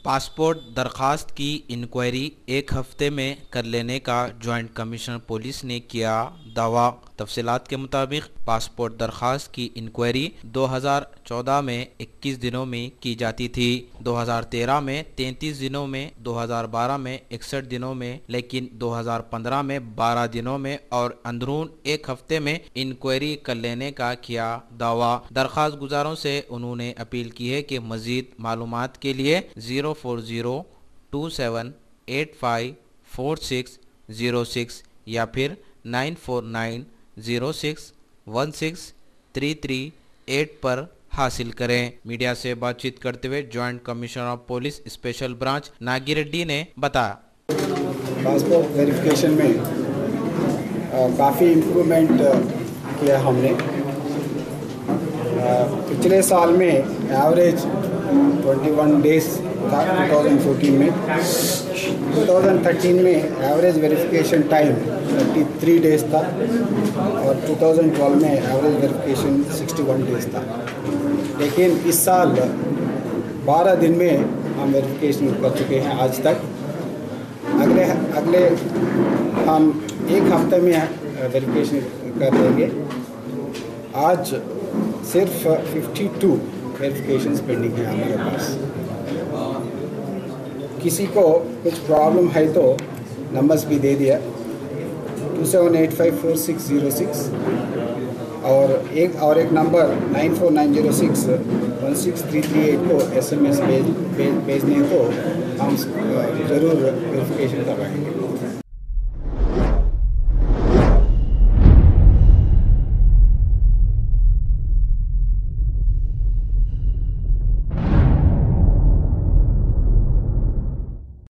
Passport दरखास्त की inquiry एक हफ्ते में कर लेने का जॉइंट कमिश्नर पुलिस ने किया दावा। तफसीलात के मुताबिक पासपोर्ट दरखास्त की इंक्वायरी 2014 में 21 दिनों में की जाती थी, 2013 में 33 दिनों में, 2012 में 61 दिनों में, लेकिन 2015 में 12 दिनों में और अंदरून एक हफ्ते में इंक्वायरी कर लेने का किया दावा। दरखास्त गुजारों से उन्होंने अपील की है कि मजीद मालूमात के लिए 04027854606 या फिर 9490616338 पर हासिल करें। मीडिया से बातचीत करते हुए joint commissioner of police special branch Nagireddy ने बताया, पासपोर्ट वेरिफिकेशन में काफ़ी इम्प्रूवमेंट किया हमने। पिछले साल में एवरेज 21 डेज था 2014 में। 2013 में एवरेज वेरिफिकेशन टाइम 33 डेज था और 2012 में एवरेज वेरिफिकेशन 61 डेज था। लेकिन इस साल 12 दिन में हम वेरिफिकेशन कर चुके हैं आज तक। अगले हम एक हफ्ते में वेरिफिकेशन कर लेंगे। आज सिर्फ 52 वेरिफिकेशन पेंडिंग है हमारे पास। किसी को कुछ प्रॉब्लम है तो नंबर्स भी दे दिया 27854606 और एक नंबर 9490616338 को SMS भेजने को हम ज़रूर वेरिफिकेशन करवाएंगे।